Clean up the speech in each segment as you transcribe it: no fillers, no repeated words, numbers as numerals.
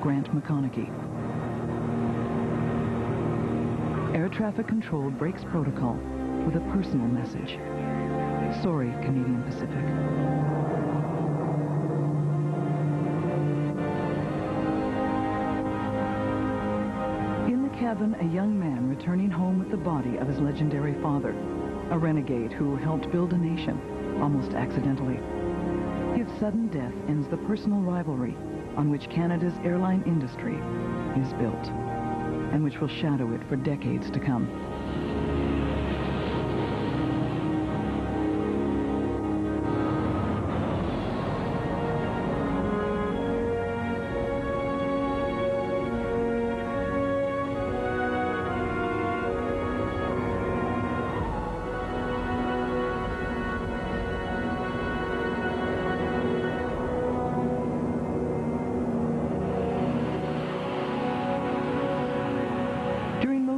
Grant McConaughey. Air traffic control breaks protocol with a personal message. Sorry, Canadian Pacific. In the cabin, a young man returning home with the body of his legendary father, a renegade who helped build a nation, almost accidentally. His sudden death ends the personal rivalry on which Canada's airline industry is built, and which will shadow it for decades to come.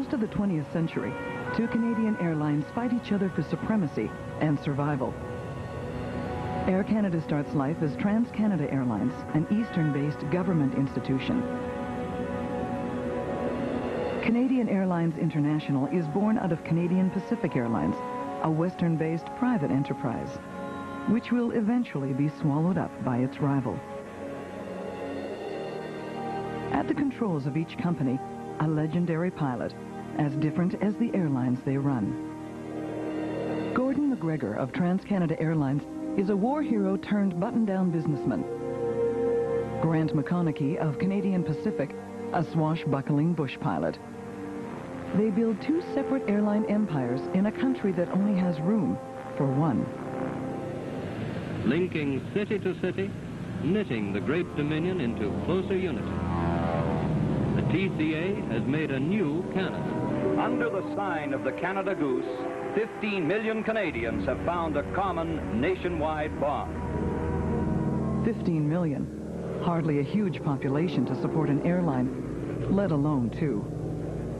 Of the 20th century, two Canadian airlines fight each other for supremacy and survival. Air Canada starts life as Trans-Canada Airlines, an Eastern-based government institution. Canadian Airlines International is born out of Canadian Pacific Airlines, a Western-based private enterprise, which will eventually be swallowed up by its rival. At the controls of each company, a legendary pilot, as different as the airlines they run. Gordon McGregor of Trans-Canada Airlines is a war hero turned button-down businessman. Grant McConaughey of Canadian Pacific, a swashbuckling bush pilot. They build two separate airline empires in a country that only has room for one. Linking city to city, knitting the great dominion into closer unity. The TCA has made a new Canada. Under the sign of the Canada Goose, 15 million Canadians have found a common nationwide bond. 15 million. Hardly a huge population to support an airline, let alone two.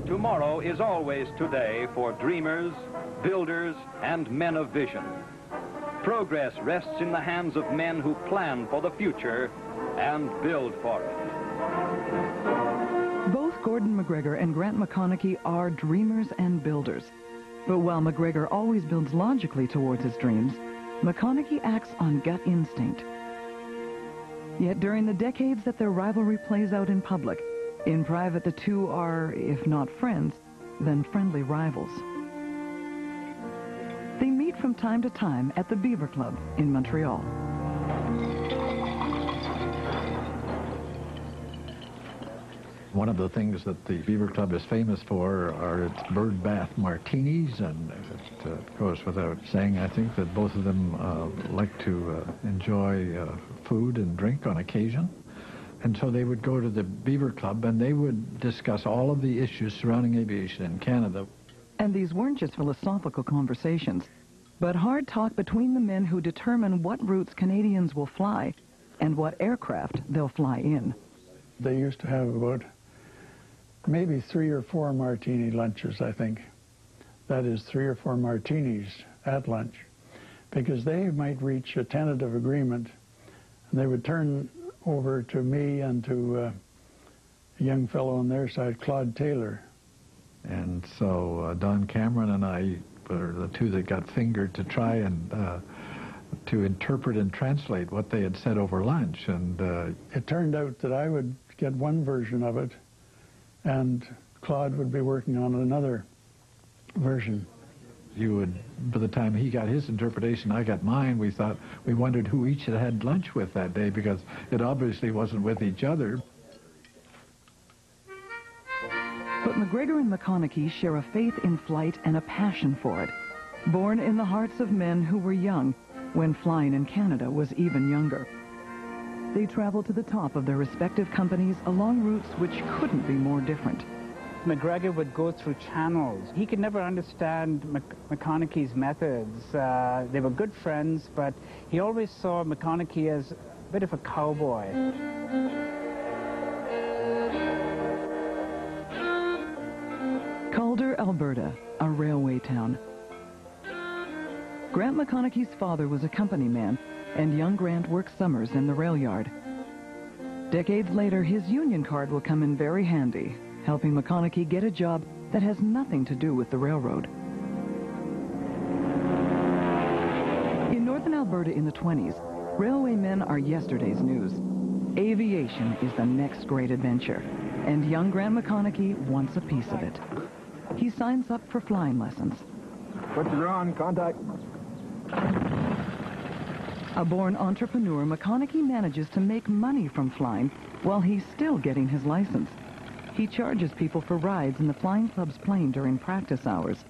Tomorrow is always today for dreamers, builders, and men of vision. Progress rests in the hands of men who plan for the future and build for it. Both Gordon McGregor and Grant McConaughey are dreamers and builders. But while McGregor always builds logically towards his dreams, McConaughey acts on gut instinct. Yet during the decades that their rivalry plays out in public, in private the two are, if not friends, then friendly rivals. They meet from time to time at the Beaver Club in Montreal. One of the things that the Beaver Club is famous for are its bird bath martinis, and it goes without saying, I think, that both of them like to enjoy food and drink on occasion. And so they would go to the Beaver Club and they would discuss all of the issues surrounding aviation in Canada. And these weren't just philosophical conversations, but hard talk between the men who determine what routes Canadians will fly and what aircraft they'll fly in. They used to have about maybe 3 or 4 martini lunches, I think. That is 3 or 4 martinis at lunch, because they might reach a tentative agreement, and they would turn over to me and to a young fellow on their side, Claude Taylor. And so Don Cameron and I were the two that got fingered to try and to interpret and translate what they had said over lunch. And it turned out that I would get one version of it, and Claude would be working on another version. You would, by the time he got his interpretation, I got mine, we wondered who each had lunch with that day, because it obviously wasn't with each other. But McGregor and McConaughey share a faith in flight and a passion for it, born in the hearts of men who were young when flying in Canada was even younger. They travel to the top of their respective companies along routes which couldn't be more different. McGregor would go through channels. He could never understand McConaughey's methods. They were good friends, but he always saw McConaughey as a bit of a cowboy. Calder, Alberta, a railway town. Grant McConaughey's father was a company man, and young Grant worked summers in the rail yard. Decades later, his union card will come in very handy, helping McConaughey get a job that has nothing to do with the railroad. In northern Alberta in the 20s, railwaymen are yesterday's news. Aviation is the next great adventure, and young Grant McConaughey wants a piece of it. He signs up for flying lessons. Put your on, contact. A born entrepreneur, McConaughey manages to make money from flying while he's still getting his license. He charges people for rides in the flying club's plane during practice hours,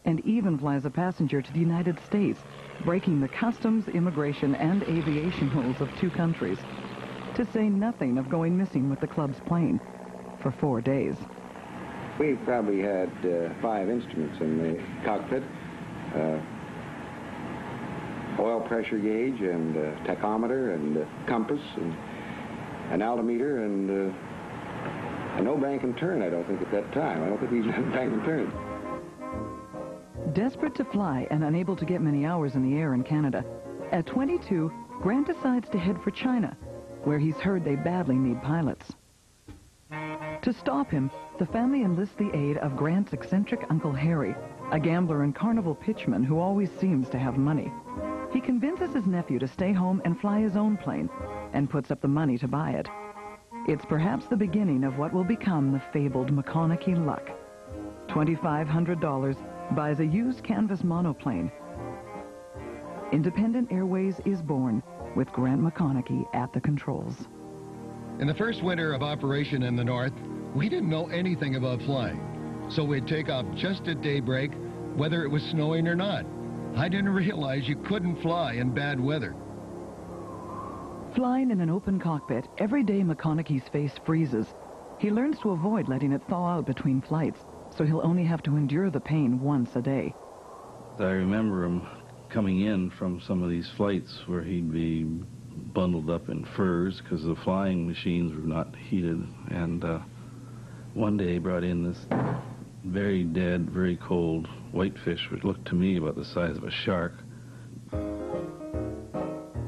and even flies a passenger to the United States, breaking the customs, immigration, and aviation rules of two countries. To say nothing of going missing with the club's plane for 4 days. We probably had 5 instruments in the cockpit. Oil pressure gauge and tachometer and compass and an altimeter and no bank and turn, I don't think, at that time. I don't think we had bank and turn. Desperate to fly and unable to get many hours in the air in Canada, at 22, Grant decides to head for China, where he's heard they badly need pilots. To stop him, the family enlists the aid of Grant's eccentric Uncle Harry, a gambler and carnival pitchman who always seems to have money. He convinces his nephew to stay home and fly his own plane, and puts up the money to buy it. It's perhaps the beginning of what will become the fabled McConaughey luck. $2,500 buys a used canvas monoplane. Independent Airways is born, with Grant McConaughey at the controls. In the first winter of operation in the north, we didn't know anything about flying. So we'd take off just at daybreak, whether it was snowing or not. I didn't realize you couldn't fly in bad weather. Flying in an open cockpit, every day McConaughey's face freezes. He learns to avoid letting it thaw out between flights, so he'll only have to endure the pain once a day. I remember him coming in from some of these flights where he'd be bundled up in furs because the flying machines were not heated, and one day he brought in this very dead, very cold whitefish, which looked to me about the size of a shark.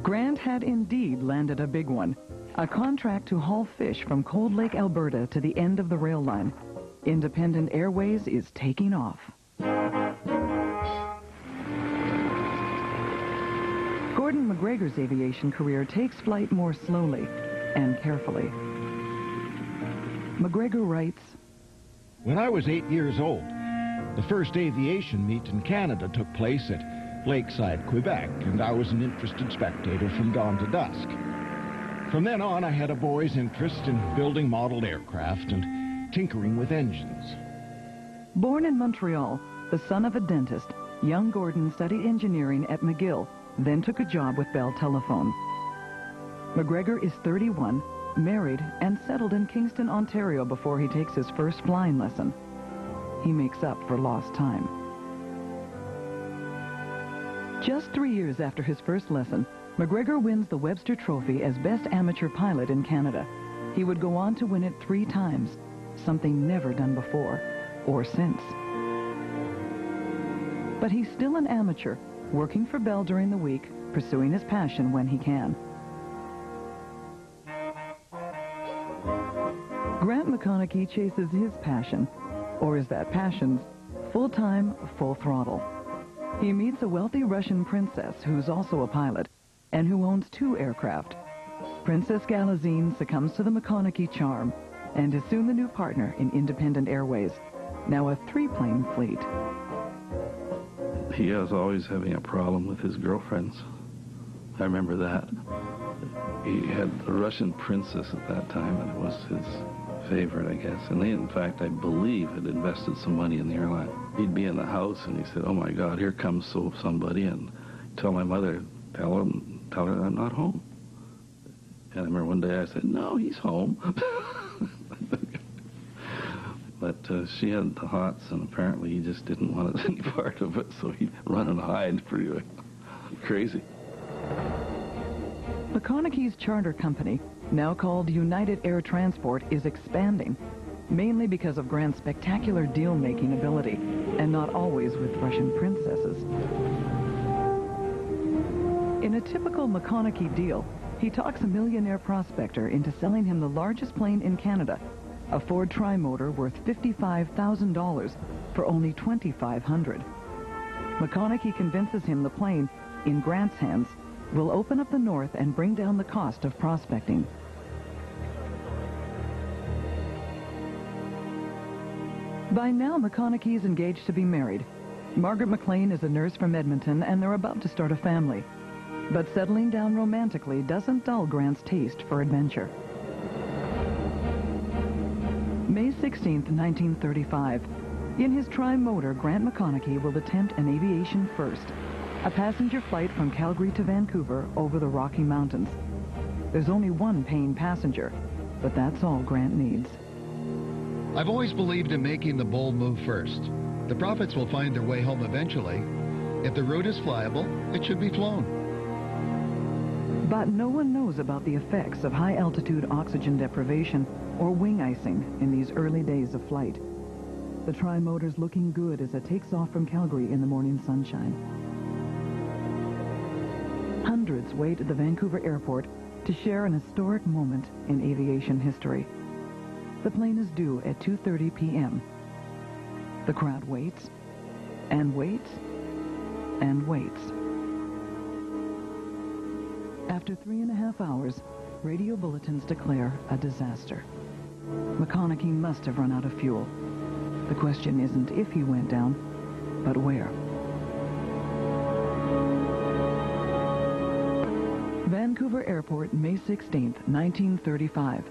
Grant had indeed landed a big one, a contract to haul fish from Cold Lake, Alberta to the end of the rail line. Independent Airways is taking off. Gordon McGregor's aviation career takes flight more slowly and carefully. McGregor writes, "When I was 8 years old, the first aviation meet in Canada took place at Lakeside, Quebec, and I was an interested spectator from dawn to dusk. From then on, I had a boy's interest in building modeled aircraft and tinkering with engines." Born in Montreal, the son of a dentist, young Gordon studied engineering at McGill, then took a job with Bell Telephone. McGregor is 31, married, and settled in Kingston, Ontario before he takes his first flying lesson. He makes up for lost time. Just 3 years after his first lesson, McGregor wins the Webster Trophy as Best Amateur Pilot in Canada. He would go on to win it 3 times, something never done before or since. But he's still an amateur, working for Bell during the week, pursuing his passion when he can. Grant McConaughey chases his passion, or is that passion's full-time, full throttle. He meets a wealthy Russian princess who's also a pilot and who owns 2 aircraft. Princess Galazine succumbs to the McConaughey charm and is soon the new partner in Independent Airways, now a 3-plane fleet. He was always having a problem with his girlfriends. I remember that. He had a Russian princess at that time, and it was his favorite, I guess. And they, in fact, I believe, had invested some money in the airline. He'd be in the house, and he said, "Oh, my God, here comes somebody," and tell my mother, tell her I'm not home. And I remember one day I said, "No, he's home." But she had the hots, and apparently he just didn't want any part of it, so he'd run and hide pretty crazy. McConaughey's charter company, now called United Air Transport, is expanding, mainly because of Grant's spectacular deal-making ability, and not always with Russian princesses. In a typical McConaughey deal, He talks a millionaire prospector into selling him the largest plane in Canada, a Ford trimotor worth $55,000 for only $2,500. McConaughey convinces him the plane, in Grant's hands, will open up the North and bring down the cost of prospecting. By now, McConaughey is engaged to be married. Margaret McLean is a nurse from Edmonton, and they're about to start a family. But settling down romantically doesn't dull Grant's taste for adventure. May 16, 1935. In his trimotor, Grant McConaughey will attempt an aviation first, a passenger flight from Calgary to Vancouver over the Rocky Mountains. There's only one paying passenger, but that's all Grant needs. I've always believed in making the bold move first. The profits will find their way home eventually. If the route is flyable, it should be flown. But no one knows about the effects of high-altitude oxygen deprivation or wing icing in these early days of flight. The trimotor's looking good as it takes off from Calgary in the morning sunshine. Hundreds wait at the Vancouver airport to share an historic moment in aviation history. The plane is due at 2:30 p.m. The crowd waits, and waits, and waits. After 3.5 hours, radio bulletins declare a disaster. McConaughey must have run out of fuel. The question isn't if he went down, but where. Vancouver Airport, May 16, 1935.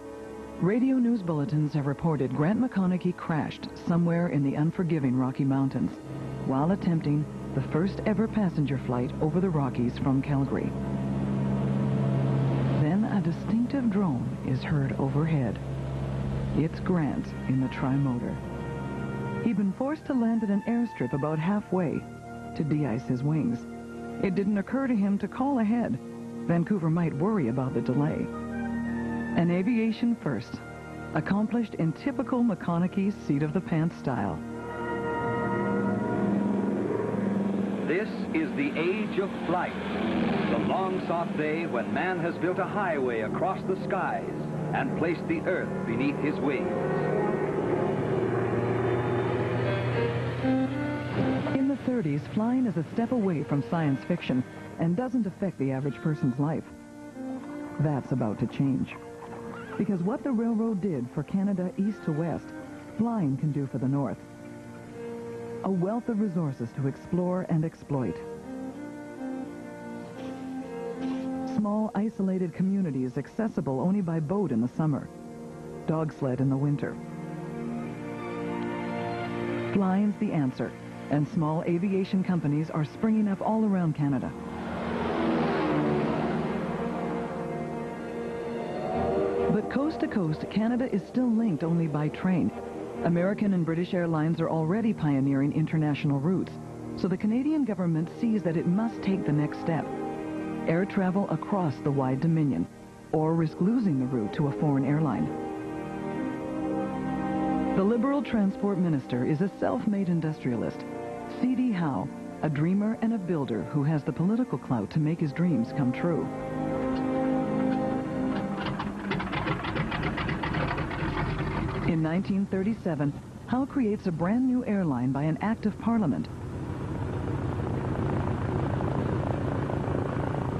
Radio news bulletins have reported Grant McConaughey crashed somewhere in the unforgiving Rocky Mountains while attempting the first ever passenger flight over the Rockies from Calgary. Then a distinctive drone is heard overhead. It's Grant in the trimotor. He'd been forced to land at an airstrip about halfway to de-ice his wings. It didn't occur to him to call ahead. Vancouver might worry about the delay. An aviation first, accomplished in typical McConaughey seat-of-the-pants style. This is the age of flight, the long-sought day when man has built a highway across the skies and placed the earth beneath his wings. In the 30s, flying is a step away from science fiction and doesn't affect the average person's life. That's about to change. Because what the railroad did for Canada east to west, flying can do for the north. A wealth of resources to explore and exploit. Small, isolated communities accessible only by boat in the summer, dog sled in the winter. Flying's the answer, and small aviation companies are springing up all around Canada. But coast to coast, Canada is still linked only by train. American and British Airlines are already pioneering international routes, so the Canadian government sees that it must take the next step. Air travel across the wide Dominion, or risk losing the route to a foreign airline. The Liberal Transport Minister is a self-made industrialist, C.D. Howe, a dreamer and a builder who has the political clout to make his dreams come true. In 1937, Howe creates a brand new airline by an act of Parliament.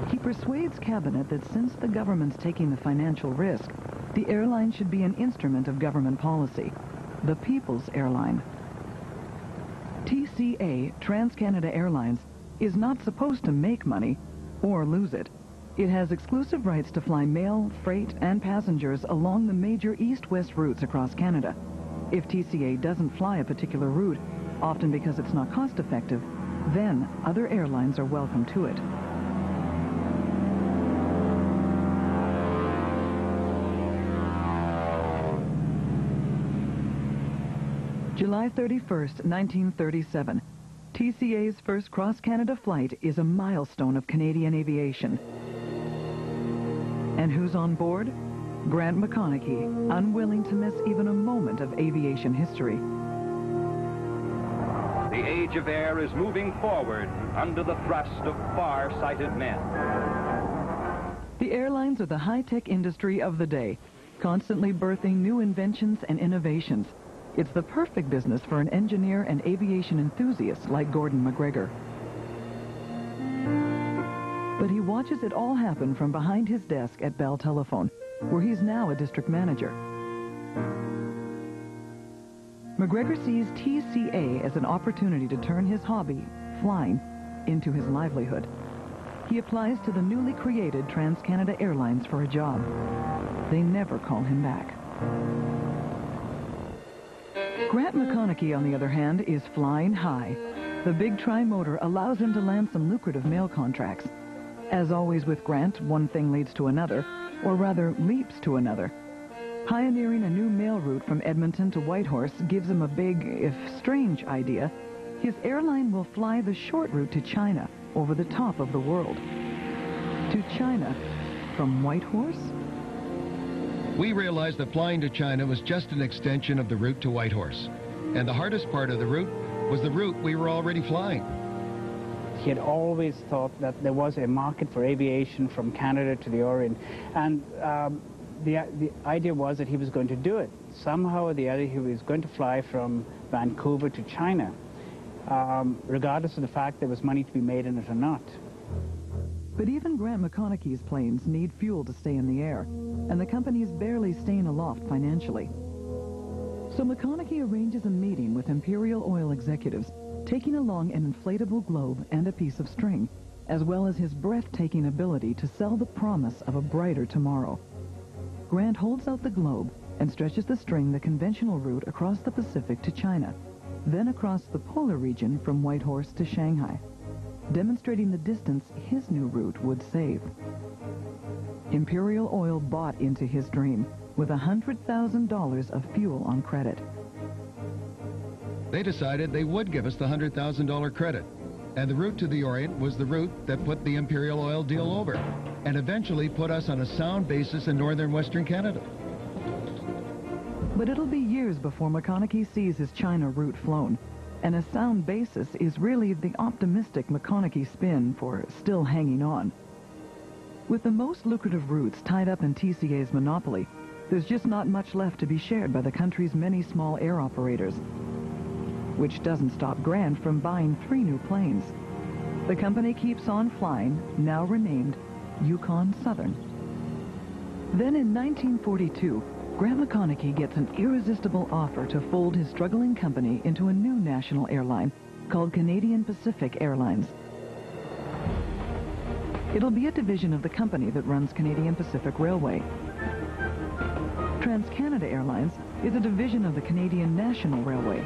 He persuades Cabinet that since the government's taking the financial risk, the airline should be an instrument of government policy, the People's Airline. TCA, Trans-Canada Airlines, is not supposed to make money or lose it. It has exclusive rights to fly mail, freight, and passengers along the major east-west routes across Canada. If TCA doesn't fly a particular route, often because it's not cost-effective, then other airlines are welcome to it. July 31st, 1937. TCA's first cross-Canada flight is a milestone of Canadian aviation. And who's on board? Grant McConaughey, unwilling to miss even a moment of aviation history. The age of air is moving forward under the thrust of far-sighted men. The airlines are the high-tech industry of the day, constantly birthing new inventions and innovations. It's the perfect business for an engineer and aviation enthusiast like Gordon McGregor. But he watches it all happen from behind his desk at Bell Telephone, where he's now a district manager. McGregor sees TCA as an opportunity to turn his hobby, flying, into his livelihood. He applies to the newly created TransCanada Airlines for a job. They never call him back. Grant McConaughey, on the other hand, is flying high. The big tri-motor allows him to land some lucrative mail contracts. As always with Grant, one thing leads to another, or rather leaps to another. Pioneering a new mail route from Edmonton to Whitehorse gives him a big, if strange, idea. His airline will fly the short route to China, over the top of the world. To China, from Whitehorse? We realized that flying to China was just an extension of the route to Whitehorse. And the hardest part of the route was the route we were already flying. He had always thought that there was a market for aviation from Canada to the Orient. And the idea was that he was going to do it. Somehow or the other, he was going to fly from Vancouver to China, regardless of the fact there was money to be made in it or not. But even Grant McConaughey's planes need fuel to stay in the air, and the company's barely staying aloft financially. So McConaughey arranges a meeting with Imperial Oil executives, taking along an inflatable globe and a piece of string, as well as his breathtaking ability to sell the promise of a brighter tomorrow. Grant holds out the globe and stretches the string the conventional route across the Pacific to China, then across the polar region from Whitehorse to Shanghai, demonstrating the distance his new route would save. Imperial Oil bought into his dream with $100,000 of fuel on credit. They decided they would give us the $100,000 credit. And the route to the Orient was the route that put the Imperial Oil deal over, and eventually put us on a sound basis in northern Western Canada. But it'll be years before McConaughey sees his China route flown. And a sound basis is really the optimistic McConaughey spin for still hanging on. With the most lucrative routes tied up in TCA's monopoly, there's just not much left to be shared by the country's many small air operators. Which doesn't stop Grant from buying 3 new planes. The company keeps on flying, now renamed Yukon Southern. Then in 1942, Grant McConaughey gets an irresistible offer to fold his struggling company into a new national airline called Canadian Pacific Airlines. It'll be a division of the company that runs Canadian Pacific Railway. TransCanada Airlines is a division of the Canadian National Railway.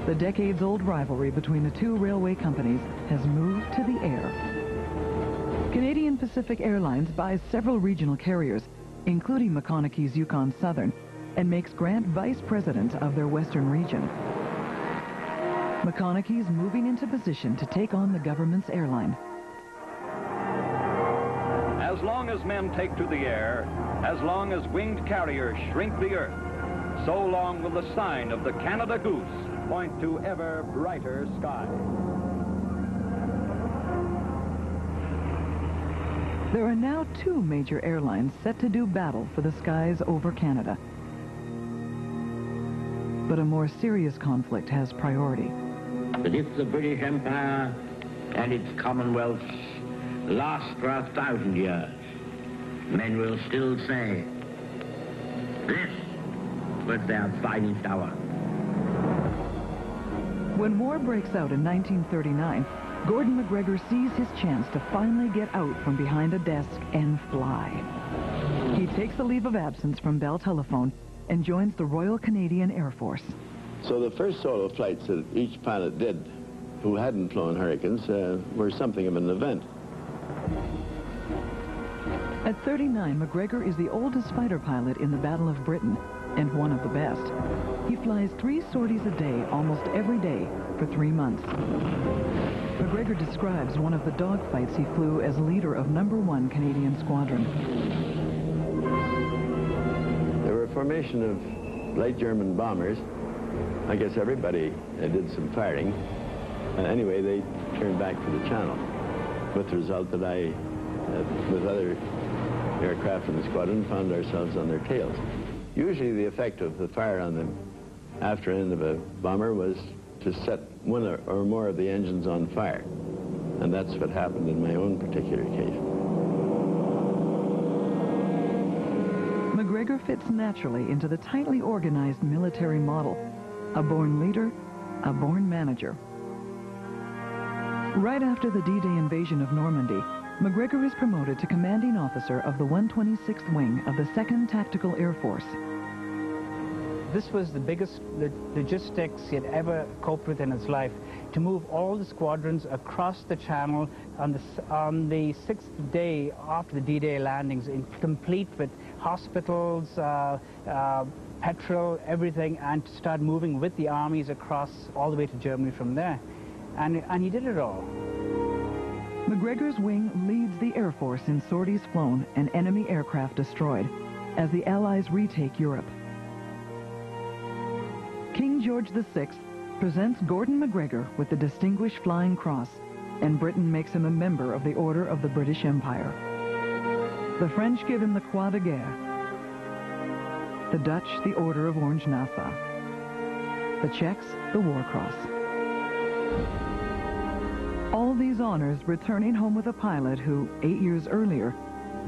The decades-old rivalry between the two railway companies has moved to the air. Canadian Pacific Airlines buys several regional carriers, including McConaughey's Yukon Southern, and makes Grant vice president of their western region. McConaughey's moving into position to take on the government's airline. As long as men take to the air, as long as winged carriers shrink the earth, so long will the sign of the Canada Goose point to ever brighter skies. There are now 2 major airlines set to do battle for the skies over Canada. But a more serious conflict has priority. But if the British Empire and its Commonwealth last for 1,000 years, men will still say, this was their finest hour. When war breaks out in 1939, Gordon McGregor sees his chance to finally get out from behind a desk and fly. He takes a leave of absence from Bell Telephone and joins the Royal Canadian Air Force. So the first solo flights that each pilot did who hadn't flown Hurricanes were something of an event. At 39, McGregor is the oldest fighter pilot in the Battle of Britain and one of the best. He flies 3 sorties a day, almost every day, for 3 months. McGregor describes one of the dogfights he flew as leader of No. 1 Canadian Squadron. There were a formation of light German bombers. I guess everybody did some firing. Anyway, they turned back for the channel, with the result that I, with other aircraft in the squadron found ourselves on their tails. Usually the effect of the fire on the after end of a bomber was to set one or more of the engines on fire. And that's what happened in my own particular case. MacGregor fits naturally into the tightly organized military model. A born leader, a born manager. Right after the D-Day invasion of Normandy, MacGregor is promoted to commanding officer of the 126th Wing of the 2nd Tactical Air Force. This was the biggest logistics he had ever coped with in his life, to move all the squadrons across the Channel on the 6th day after the D-Day landings, complete with hospitals, petrol, everything, and to start moving with the armies across all the way to Germany from there. And he did it all. MacGregor's wing leads the Air Force in sorties flown and enemy aircraft destroyed as the Allies retake Europe. King George VI presents Gordon MacGregor with the Distinguished Flying Cross, and Britain makes him a member of the Order of the British Empire. The French give him the Croix de Guerre, the Dutch the Order of Orange Nassau, the Czechs the War Cross. All these honors returning home with a pilot who, 8 years earlier,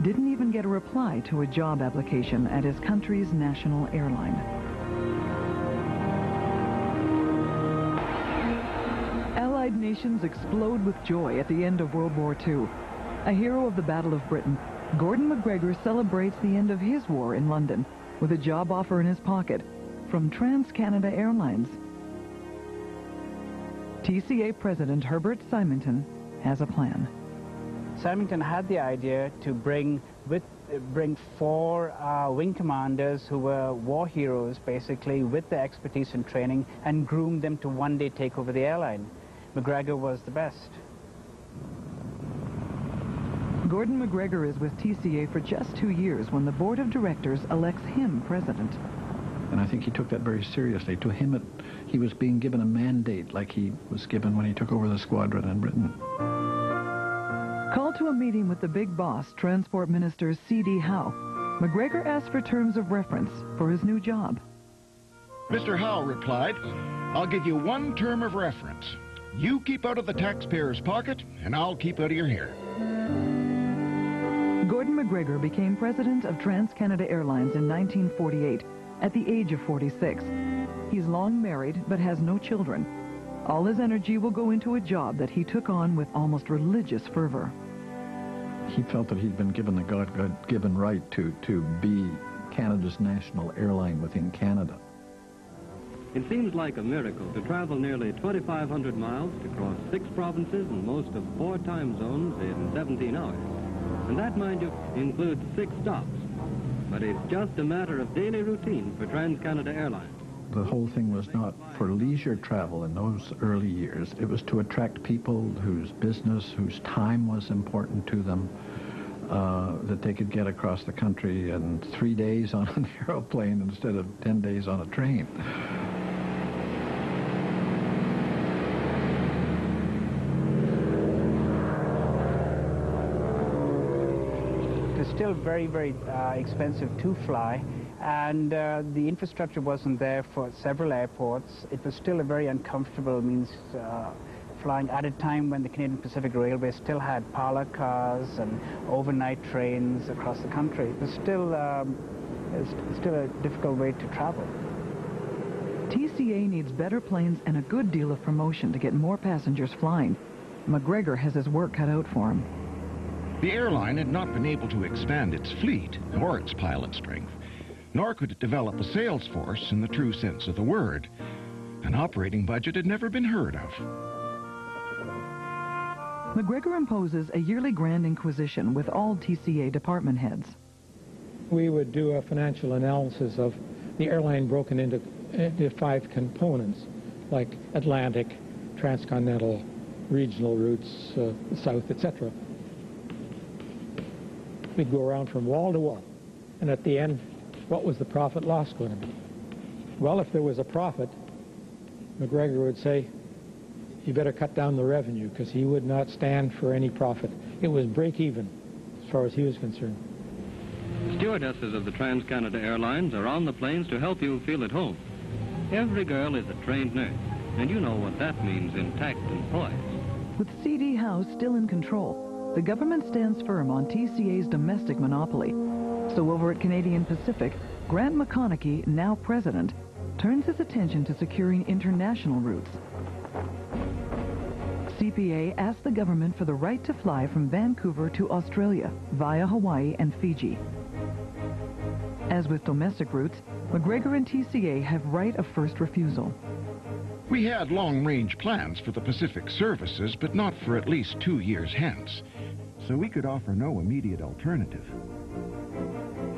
didn't even get a reply to a job application at his country's national airline. Allied nations explode with joy at the end of World War II. A hero of the Battle of Britain, Gordon MacGregor celebrates the end of his war in London with a job offer in his pocket from TransCanada Airlines. TCA President Herbert Symington has a plan. Symington had the idea to bring 4 wing commanders who were war heroes, basically, with the expertise and training, and groom them to one day take over the airline. MacGregor was the best. Gordon MacGregor is with TCA for just 2 years when the board of directors elects him president. And I think he took that very seriously. To him, he was being given a mandate like he was given when he took over the squadron in Britain. Called to a meeting with the big boss, Transport Minister C.D. Howe, MacGregor asked for terms of reference for his new job. Mr. Howe replied, "I'll give you 1 term of reference. You keep out of the taxpayer's pocket, and I'll keep out of your hair." Gordon MacGregor became president of TransCanada Airlines in 1948 at the age of 46. He's long married but has no children. All his energy will go into a job that he took on with almost religious fervor. He felt that he'd been given the God-given right to be Canada's national airline within Canada. It seems like a miracle to travel nearly 2,500 miles to cross 6 provinces and most of 4 time zones in 17 hours. And that, mind you, includes 6 stops. But it's just a matter of daily routine for TransCanada Airlines. The whole thing was not for leisure travel in those early years. It was to attract people whose business, whose time was important to them, that they could get across the country in 3 days on an aeroplane instead of 10 days on a train. Still very, very expensive to fly, and the infrastructure wasn't there for several airports. It was still a very uncomfortable means flying at a time when the Canadian Pacific Railway still had parlor cars and overnight trains across the country. It was still a difficult way to travel. TCA needs better planes and a good deal of promotion to get more passengers flying. MacGregor has his work cut out for him. The airline had not been able to expand its fleet or its pilot strength, nor could it develop a sales force in the true sense of the word. An operating budget had never been heard of. MacGregor imposes a yearly Grand Inquisition with all TCA department heads. We would do a financial analysis of the airline broken into 5 components, like Atlantic, transcontinental, regional routes, south, etc. We'd go around from wall to wall, and at the end, what was the profit loss going to be? Well, if there was a profit, MacGregor would say, you better cut down the revenue, because he would not stand for any profit. It was break even, as far as he was concerned. The stewardesses of the TransCanada Airlines are on the planes to help you feel at home. Every girl is a trained nurse, and you know what that means in tact and poise. With C.D. Howe still in control, the government stands firm on TCA's domestic monopoly. So over at Canadian Pacific, Grant McConaughey, now president, turns his attention to securing international routes. CPA asked the government for the right to fly from Vancouver to Australia via Hawaii and Fiji. As with domestic routes, McGregor and TCA have right of first refusal. We had long-range plans for the Pacific services, but not for at least 2 years hence. So we could offer no immediate alternative.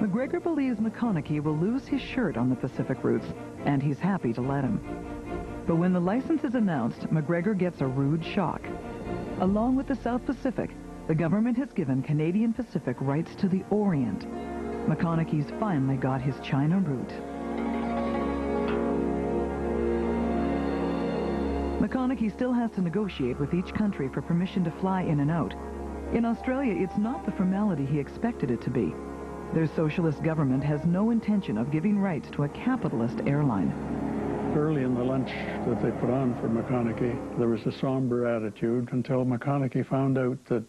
McGregor believes McConaughey will lose his shirt on the Pacific routes, and he's happy to let him. But when the license is announced, McGregor gets a rude shock. Along with the South Pacific, the government has given Canadian Pacific rights to the Orient. McConaughey's finally got his China route. McConaughey still has to negotiate with each country for permission to fly in and out. In Australia, it's not the formality he expected it to be. Their socialist government has no intention of giving rights to a capitalist airline. Early in the lunch that they put on for McConaughey, there was a somber attitude until McConaughey found out that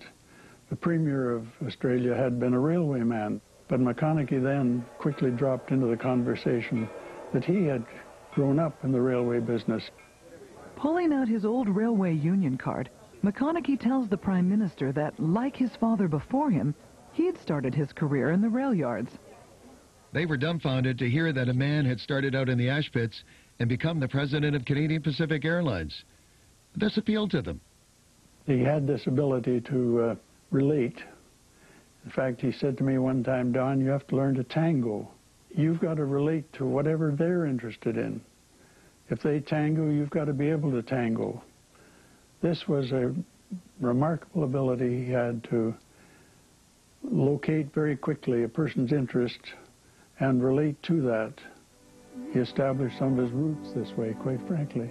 the Premier of Australia had been a railway man. But McConaughey then quickly dropped into the conversation that he had grown up in the railway business. Pulling out his old railway union card, McConaughey tells the Prime Minister that, like his father before him, he had started his career in the rail yards. They were dumbfounded to hear that a man had started out in the ash pits and become the president of Canadian Pacific Airlines. This appealed to them. He had this ability to relate. In fact, he said to me one time, "Don, you have to learn to tango. You've got to relate to whatever they're interested in. If they tango, you've got to be able to tango." This was a remarkable ability he had to locate very quickly a person's interest and relate to that. He established some of his roots this way, quite frankly.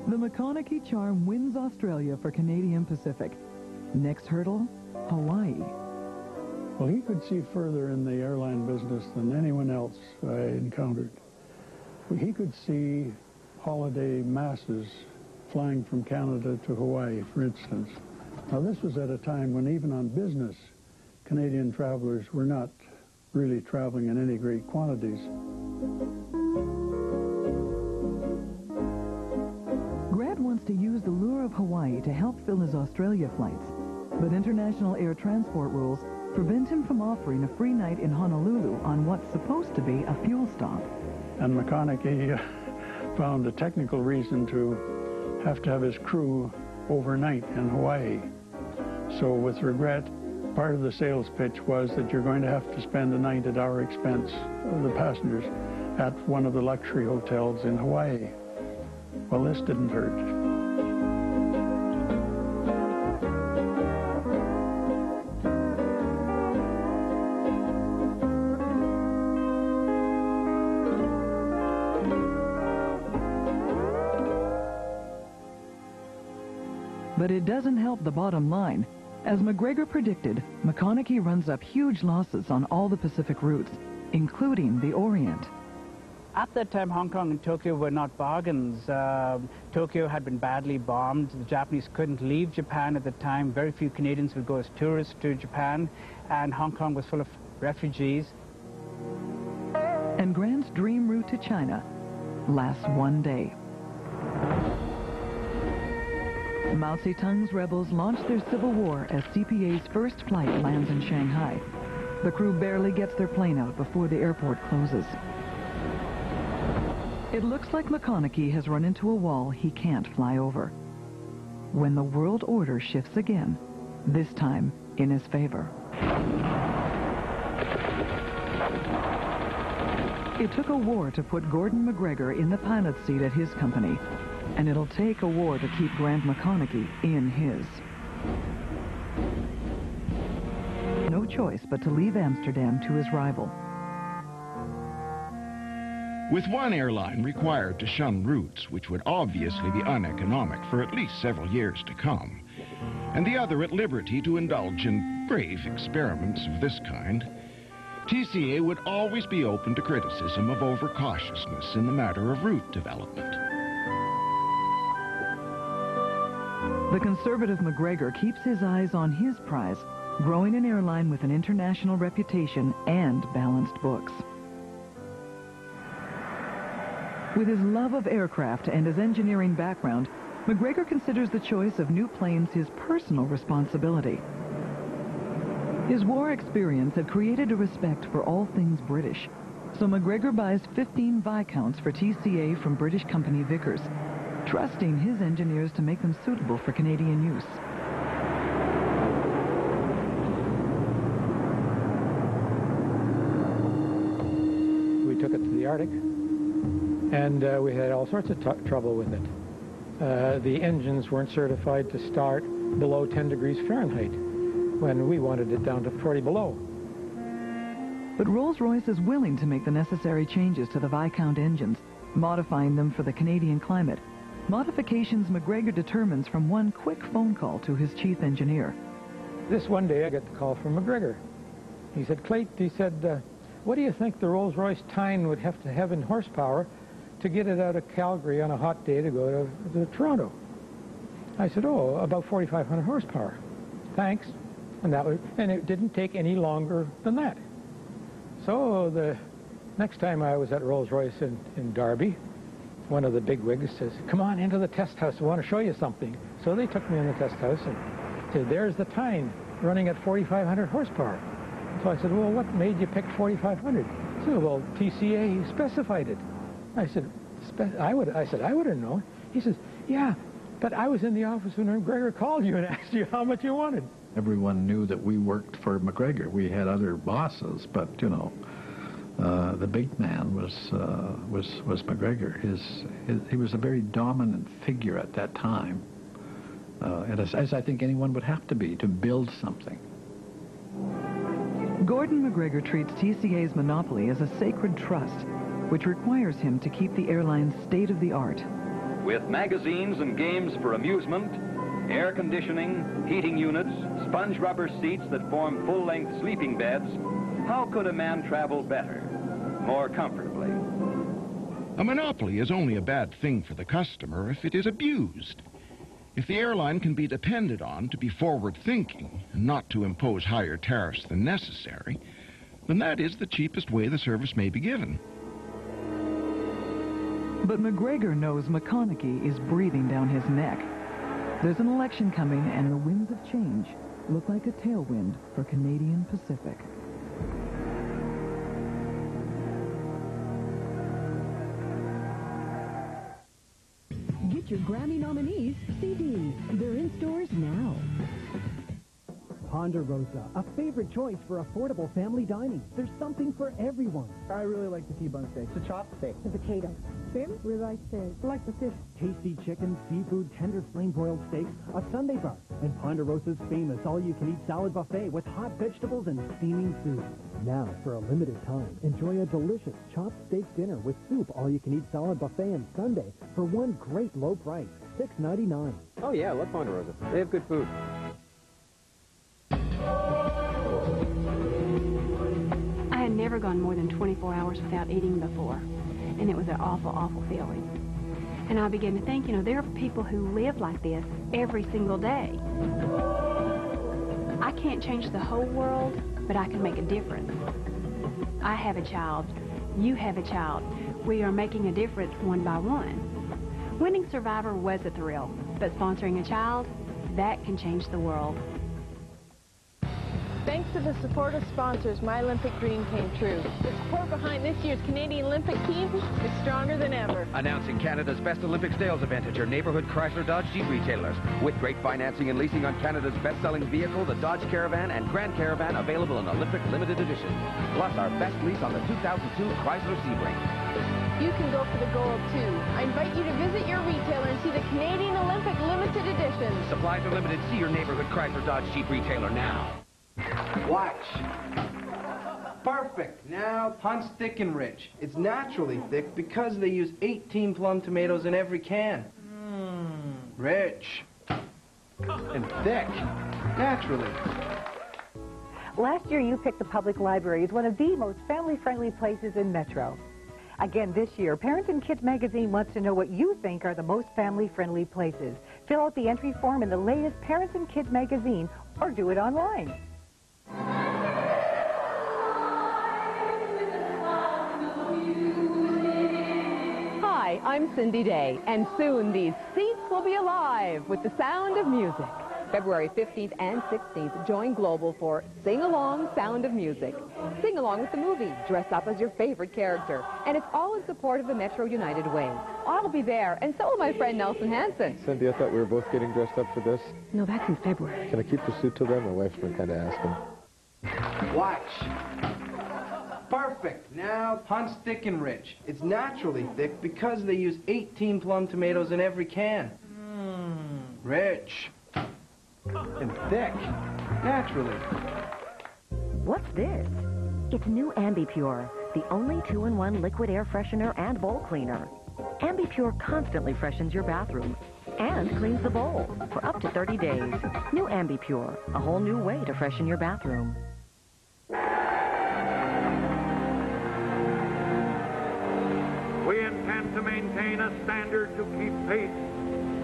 The McConaughey charm wins Australia for Canadian Pacific. Next hurdle, Hawaii. Well, he could see further in the airline business than anyone else I encountered. He could see holiday masses flying from Canada to Hawaii, for instance. Now, this was at a time when even on business, Canadian travelers were not really traveling in any great quantities. Grant wants to use the lure of Hawaii to help fill his Australia flights, but international air transport rules prevent him from offering a free night in Honolulu on what's supposed to be a fuel stop. And McConaughey found a technical reason to have his crew overnight in Hawaii. So with regret, part of the sales pitch was that you're going to have to spend a night at our expense, the passengers, at one of the luxury hotels in Hawaii. Well, this didn't hurt. But it doesn't help the bottom line. As McGregor predicted, McConaughey runs up huge losses on all the Pacific routes, including the Orient. At that time, Hong Kong and Tokyo were not bargains. Tokyo had been badly bombed. The Japanese couldn't leave Japan at the time. Very few Canadians would go as tourists to Japan, and Hong Kong was full of refugees. And Grant's dream route to China lasts one day. Mao Zedong's rebels launch their civil war as CPA's first flight lands in Shanghai. The crew barely gets their plane out before the airport closes. It looks like McConaughey has run into a wall he can't fly over. When the world order shifts again, this time in his favor. It took a war to put Gordon McGregor in the pilot's seat at his company, and it'll take a war to keep Grant McConaughey in his. No choice but to leave Amsterdam to his rival. With one airline required to shun routes which would obviously be uneconomic for at least several years to come, and the other at liberty to indulge in brave experiments of this kind, TCA would always be open to criticism of overcautiousness in the matter of route development. The conservative McGregor keeps his eyes on his prize, growing an airline with an international reputation and balanced books. With his love of aircraft and his engineering background, McGregor considers the choice of new planes his personal responsibility. His war experience had created a respect for all things British, so McGregor buys 15 Viscounts for TCA from British company Vickers, trusting his engineers to make them suitable for Canadian use. We took it to the Arctic, and we had all sorts of trouble with it. The engines weren't certified to start below 10 degrees Fahrenheit when we wanted it down to 40 below. But Rolls-Royce is willing to make the necessary changes to the Viscount engines, modifying them for the Canadian climate. Modifications McGregor determines from one quick phone call to his chief engineer. This one day I get the call from McGregor. He said, Clayt, he said, what do you think the Rolls-Royce Tyne would have to have in horsepower to get it out of Calgary on a hot day to go to Toronto? I said, oh, about 4,500 horsepower. Thanks. And it didn't take any longer than that. So the next time I was at Rolls-Royce in Derby, one of the bigwigs says, come on into the test house, I want to show you something. So they took me in the test house and said, there's the Tyne running at 4,500 horsepower. So I said, well, what made you pick 4,500? He said, well, TCA specified it. I said, I would have known. He says, yeah, but I was in the office when McGregor called you and asked you how much you wanted. Everyone knew that we worked for McGregor. We had other bosses, but, you know, the big man was McGregor. He was a very dominant figure at that time, and as I think anyone would have to be to build something. Gordon McGregor treats TCA's monopoly as a sacred trust, which requires him to keep the airline state-of-the-art. With magazines and games for amusement, air conditioning, heating units, sponge rubber seats that form full-length sleeping beds, how could a man travel better, more comfortably? A monopoly is only a bad thing for the customer if it is abused. If the airline can be depended on to be forward-thinking and not to impose higher tariffs than necessary, then that is the cheapest way the service may be given. But McGregor knows McConaughey is breathing down his neck. There's an election coming, and the winds of change look like a tailwind for Canadian Pacific. Get your Grammy nominees CDs. They're in stores now. Ponderosa, a favorite choice for affordable family dining. There's something for everyone. I really like the T-bone steak. The chop steak. The potato. Thin, ribeye steak. I like the fish. Tasty chicken, seafood, tender flame-broiled steaks, a Sunday bar, and Ponderosa's famous all-you-can-eat salad buffet with hot vegetables and steaming soup. Now, for a limited time, enjoy a delicious chopped steak dinner with soup all-you-can-eat salad buffet and Sunday for one great low price, $6.99. Oh yeah, I love Ponderosa. They have good food. I had never gone more than 24 hours without eating before, and it was an awful, awful feeling. And I began to think, you know, there are people who live like this every single day. I can't change the whole world, but I can make a difference. I have a child. You have a child. We are making a difference one by one. Winning Survivor was a thrill, but sponsoring a child, that can change the world. Thanks to the support of sponsors, my Olympic dream came true. The support behind this year's Canadian Olympic team is stronger than ever. Announcing Canada's best Olympic sales event at your neighborhood Chrysler Dodge Jeep retailers. With great financing and leasing on Canada's best-selling vehicle, the Dodge Caravan and Grand Caravan, available in Olympic limited edition. Plus our best lease on the 2002 Chrysler Sebring. You can go for the gold, too. I invite you to visit your retailer and see the Canadian Olympic limited edition. Supplies are limited. See your neighborhood Chrysler Dodge Jeep retailer now. Watch. Perfect. Now punch thick and rich. It's naturally thick because they use 18 plum tomatoes in every can. Rich. And thick. Naturally. Last year, you picked the public library as one of the most family-friendly places in Metro. Again, this year, Parents and Kids magazine wants to know what you think are the most family-friendly places. Fill out the entry form in the latest Parents and Kids magazine or do it online. Hi, I'm Cindy Day, and soon these seats will be alive with the sound of music. February 15th and 16th, join Global for Sing Along Sound of Music. Sing along with the movie, dress up as your favorite character, and it's all in support of the Metro United Way. I'll be there, and so will my friend Nelson Hansen. Cindy, I thought we were both getting dressed up for this. No, that's in February. Can I keep the suit till then? My wife's been kind of asking. Watch. Perfect. Now, Hunt's Thick and Rich. It's naturally thick because they use 18 plum tomatoes in every can. Rich. And thick. Naturally. What's this? It's new AmbiPure, the only 2-in-1 liquid air freshener and bowl cleaner. AmbiPure constantly freshens your bathroom and cleans the bowl for up to 30 days. New AmbiPure, a whole new way to freshen your bathroom. We intend to maintain a standard to keep pace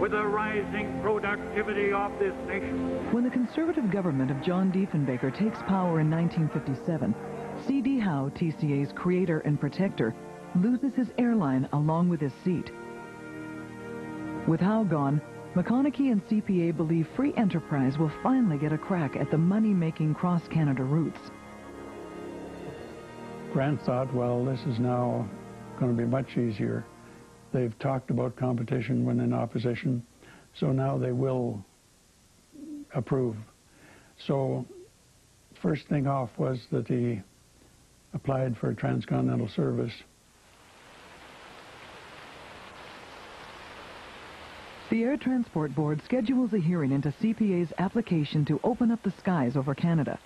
with the rising productivity of this nation. When the conservative government of John Diefenbaker takes power in 1957, C.D. Howe, TCA's creator and protector, loses his airline along with his seat. With Howe gone, McConaughey and CPA believe free enterprise will finally get a crack at the money-making cross-Canada routes. Grant thought, well, this is now going to be much easier. They've talked about competition when in opposition, so now they will approve. So first thing off was that he applied for transcontinental service. The Air Transport Board schedules a hearing into CPA's application to open up the skies over Canada.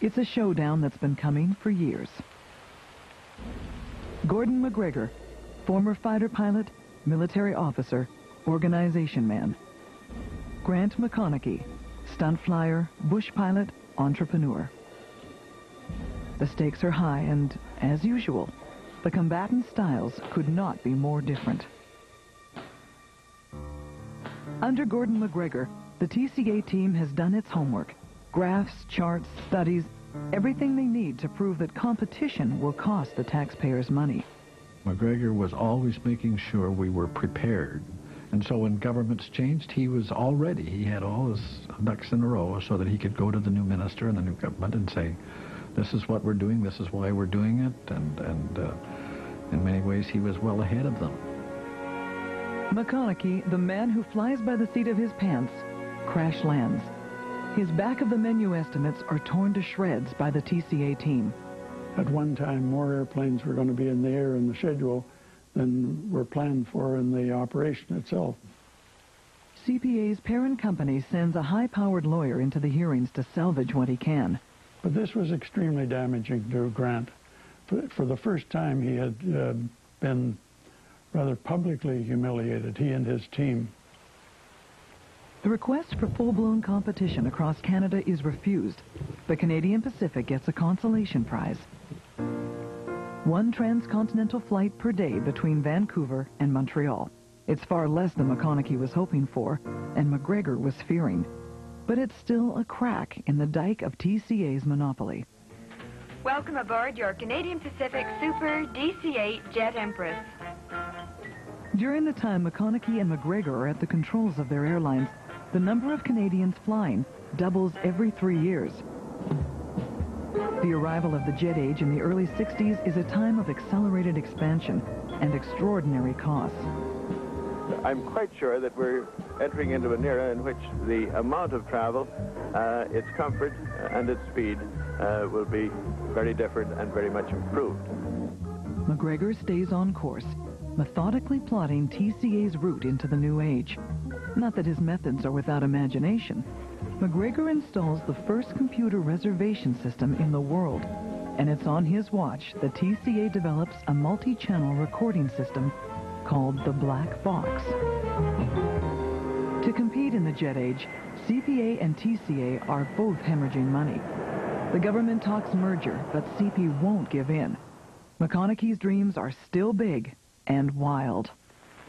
It's a showdown that's been coming for years. Gordon McGregor, former fighter pilot, military officer, organization man. Grant McConaughey, stunt flyer, bush pilot, entrepreneur. The stakes are high and, as usual, the combatant styles could not be more different. Under Gordon McGregor, the TCA team has done its homework. Graphs, charts, studies, everything they need to prove that competition will cost the taxpayers money. McGregor was always making sure we were prepared. And so when governments changed, he was all ready. He had all his ducks in a row so that he could go to the new minister and the new government and say, this is what we're doing, this is why we're doing it, and in many ways he was well ahead of them. McConaughey, the man who flies by the seat of his pants, crash lands. His back-of-the-menu estimates are torn to shreds by the TCA team. At one time, more airplanes were going to be in the air in the schedule than were planned for in the operation itself. CPA's parent company sends a high-powered lawyer into the hearings to salvage what he can. But this was extremely damaging to Grant. For the first time, he had been rather publicly humiliated, he and his team. The request for full-blown competition across Canada is refused. The Canadian Pacific gets a consolation prize. One transcontinental flight per day between Vancouver and Montreal. It's far less than McConaughey was hoping for, and McGregor was fearing. But it's still a crack in the dike of TCA's monopoly. Welcome aboard your Canadian Pacific Super DC-8 Jet Empress. During the time McConaughey and McGregor are at the controls of their airlines, the number of Canadians flying doubles every 3 years. The arrival of the jet age in the early 60s is a time of accelerated expansion and extraordinary costs. I'm quite sure that we're entering into an era in which the amount of travel, its comfort, and its speed will be very different and very much improved. McGregor stays on course, methodically plotting TCA's route into the new age. Not that his methods are without imagination. McGregor installs the first computer reservation system in the world, and it's on his watch that TCA develops a multi-channel recording system called the Black Box. To compete in the jet age, CPA and TCA are both hemorrhaging money. The government talks merger, but CP won't give in. McConaughey's dreams are still big and wild.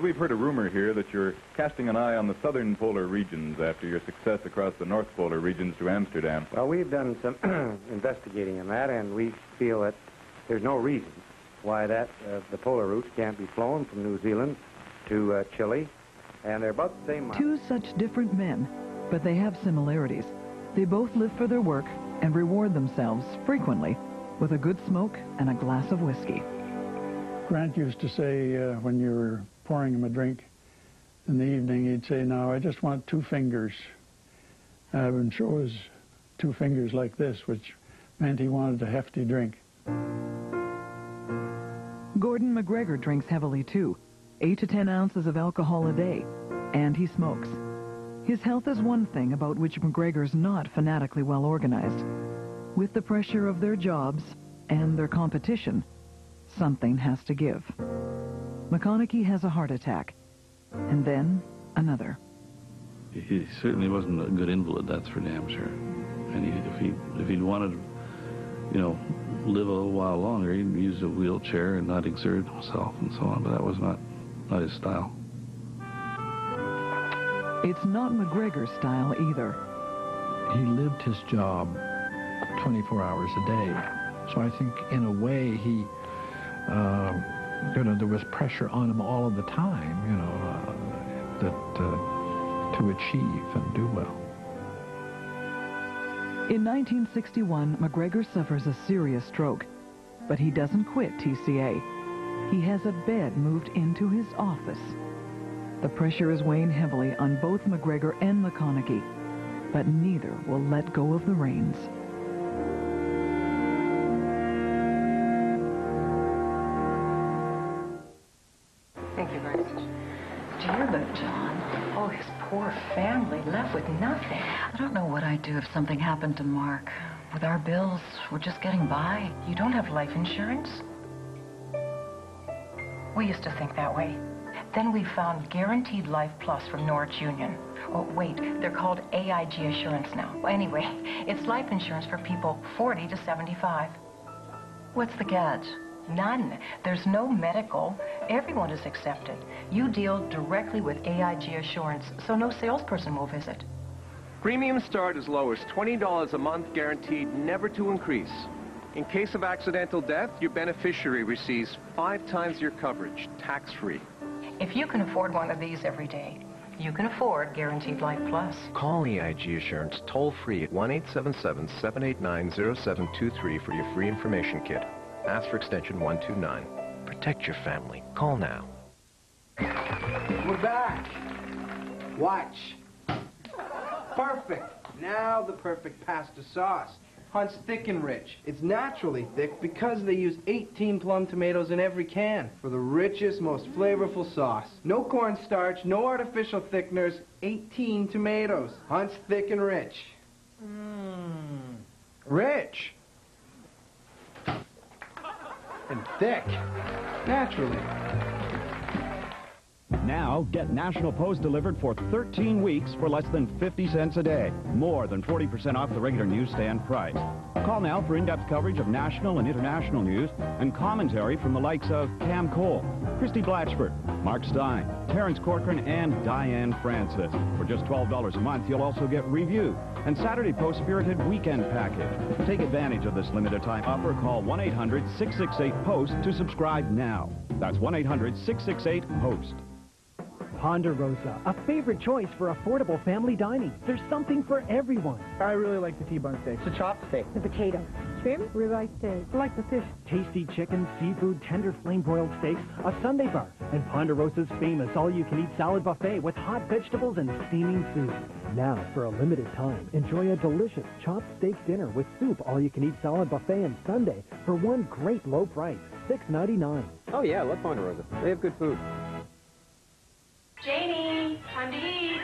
We've heard a rumor here that you're casting an eye on the southern polar regions after your success across the north polar regions to Amsterdam. Well, we've done some investigating on that, and we feel that there's no reason why the polar routes can't be flown from New Zealand to Chile, and they're about the same. Two such different men, but they have similarities. They both live for their work and reward themselves frequently with a good smoke and a glass of whiskey. Grant used to say when you were pouring him a drink in the evening, he'd say, "Now, I just want 2 fingers." And show his 2 fingers like this, which meant he wanted a hefty drink. Gordon McGregor drinks heavily too, 8 to 10 ounces of alcohol a day, and he smokes. His health is one thing about which McGregor's not fanatically well organized. With the pressure of their jobs and their competition, something has to give. McConaughey has a heart attack, and then another. He certainly wasn't a good invalid, that's for damn sure. And if he'd wanted, live a little while longer, he'd use a wheelchair and not exert himself and so on, but that was not his style. It's not McGregor's style either. He lived his job 24 hours a day. So I think, in a way, he, there was pressure on him all of the time, to achieve and do well. In 1961, McGregor suffers a serious stroke, but he doesn't quit TCA. He has a bed moved into his office. The pressure is weighing heavily on both McGregor and McConaughey, but neither will let go of the reins. Thank you very much. Dear John. Oh, his poor family left with nothing. I don't know what I'd do if something happened to Mark. With our bills, we're just getting by. You don't have life insurance? We used to think that way. Then we found Guaranteed Life Plus from Norwich Union. Oh, wait, they're called AIG Assurance now. Well, anyway, it's life insurance for people 40 to 75. What's the catch? None. There's no medical. Everyone is accepted. You deal directly with AIG Assurance, so no salesperson will visit. Premiums start as low as $20 a month, guaranteed never to increase. In case of accidental death, your beneficiary receives 5 times your coverage, tax-free. If you can afford one of these every day, you can afford Guaranteed Life Plus. Call AIG Assurance toll-free at 1-877-789-0723 for your free information kit. Ask for extension 129. Protect your family. Call now. We're back. Watch. Perfect. Now the perfect pasta sauce. Hunt's thick and rich. It's naturally thick because they use 18 plum tomatoes in every can for the richest, most flavorful sauce. No cornstarch, no artificial thickeners, 18 tomatoes. Hunt's thick and rich. Rich. And thick. Naturally. Now, get National Post delivered for 13 weeks for less than 50 cents a day. More than 40% off the regular newsstand price. Call now for in-depth coverage of national and international news and commentary from the likes of Cam Cole, Christy Blatchford, Mark Stein, Terrence Corcoran, and Diane Francis. For just $12 a month, you'll also get Review and Saturday Post Spirited Weekend Package. Take advantage of this limited time offer. Call 1-800-668-POST to subscribe now. That's 1-800-668-POST. Ponderosa, a favorite choice for affordable family dining. There's something for everyone. I really like the T-bone steak. The chopped steak. The potato. Trim, ribeye steak. I like the fish. Tasty chicken, seafood, tender flame-broiled steaks, a Sunday bar, and Ponderosa's famous all-you-can-eat salad buffet with hot vegetables and steaming soup. Now, for a limited time, enjoy a delicious chopped steak dinner with soup all-you-can-eat salad buffet and Sunday for one great low price, $6.99. Oh yeah, I love Ponderosa. They have good food. Janie, time to eat.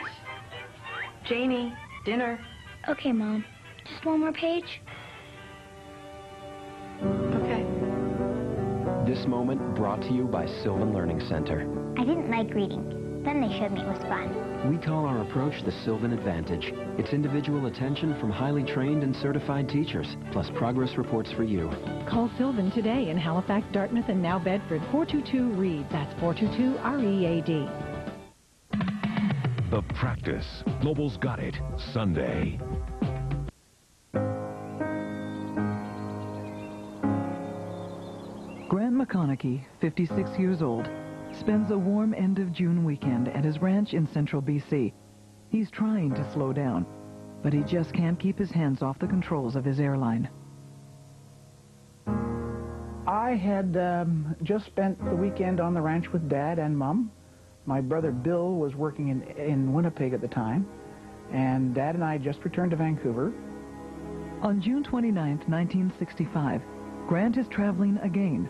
Janie, dinner. Okay, Mom. Just one more page. Okay. This moment brought to you by Sylvan Learning Center. I didn't like reading. Then they showed me it was fun. We call our approach the Sylvan Advantage. It's individual attention from highly trained and certified teachers, plus progress reports for you. Call Sylvan today in Halifax, Dartmouth, and now Bedford. 422-READ. That's 422-READ. The Practice. Global's got it. Sunday. Grant McConaughey, 56 years old, spends a warm end of June weekend at his ranch in central BC. He's trying to slow down, but he just can't keep his hands off the controls of his airline. I had just spent the weekend on the ranch with Dad and Mom. My brother Bill was working in Winnipeg at the time, and Dad and I just returned to Vancouver. On June 29, 1965, Grant is traveling again.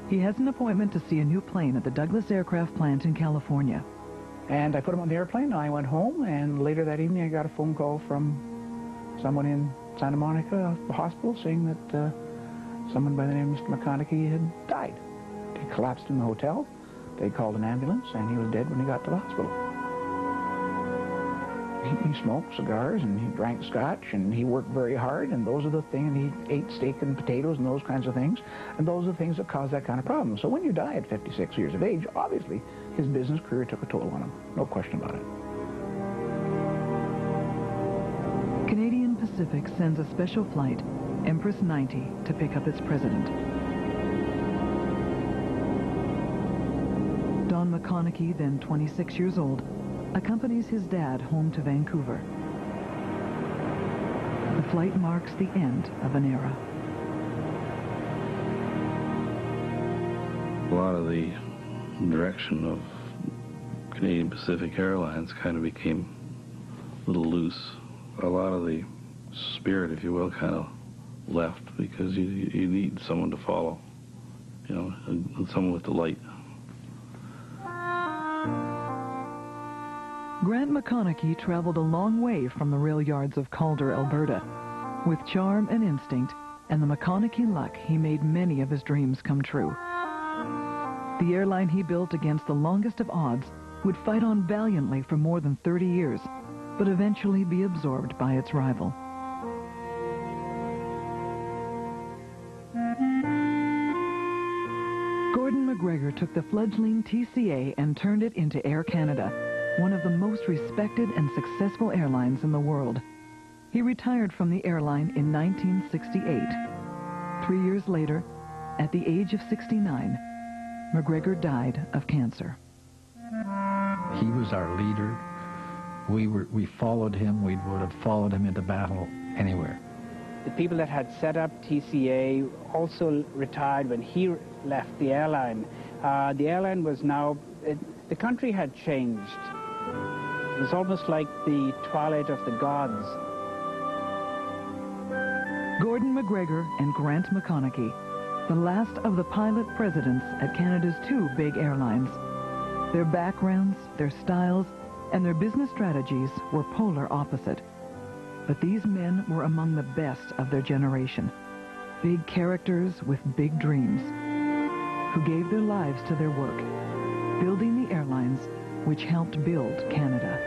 He has an appointment to see a new plane at the Douglas Aircraft Plant in California. And I put him on the airplane, and I went home, and later that evening I got a phone call from someone in Santa Monica, the hospital, saying that someone by the name of Mr. McConaughey had died. He collapsed in the hotel. They called an ambulance, and he was dead when he got to the hospital. He smoked cigars, and he drank scotch, and he worked very hard, and those are the things, and he ate steak and potatoes and those kinds of things, and those are the things that cause that kind of problem. So when you die at 56 years of age, obviously his business career took a toll on him. No question about it. Canadian Pacific sends a special flight, Empress 90, to pick up its president. Don McConaughey, then 26 years old, accompanies his dad home to Vancouver. The flight marks the end of an era. A lot of the direction of Canadian Pacific Airlines kind of became a little loose. A lot of the spirit, if you will, kind of left because you need someone to follow, you know, someone with the light. Grant McConaughey traveled a long way from the rail yards of Calder, Alberta. With charm and instinct and the McConaughey luck, he made many of his dreams come true. The airline he built against the longest of odds would fight on valiantly for more than 30 years, but eventually be absorbed by its rival. Gordon McGregor took the fledgling TCA and turned it into Air Canada, one of the most respected and successful airlines in the world. He retired from the airline in 1968. 3 years later, at the age of 69, McGregor died of cancer. He was our leader. We followed him. We would have followed him into battle anywhere. The people that had set up TCA also retired when he left the airline. The airline was now, the country had changed. It was almost like the twilight of the gods. Gordon McGregor and Grant McConaughey, the last of the pilot presidents at Canada's two big airlines. Their backgrounds, their styles, and their business strategies were polar opposite. But these men were among the best of their generation. Big characters with big dreams, who gave their lives to their work, building the airlines which helped build Canada.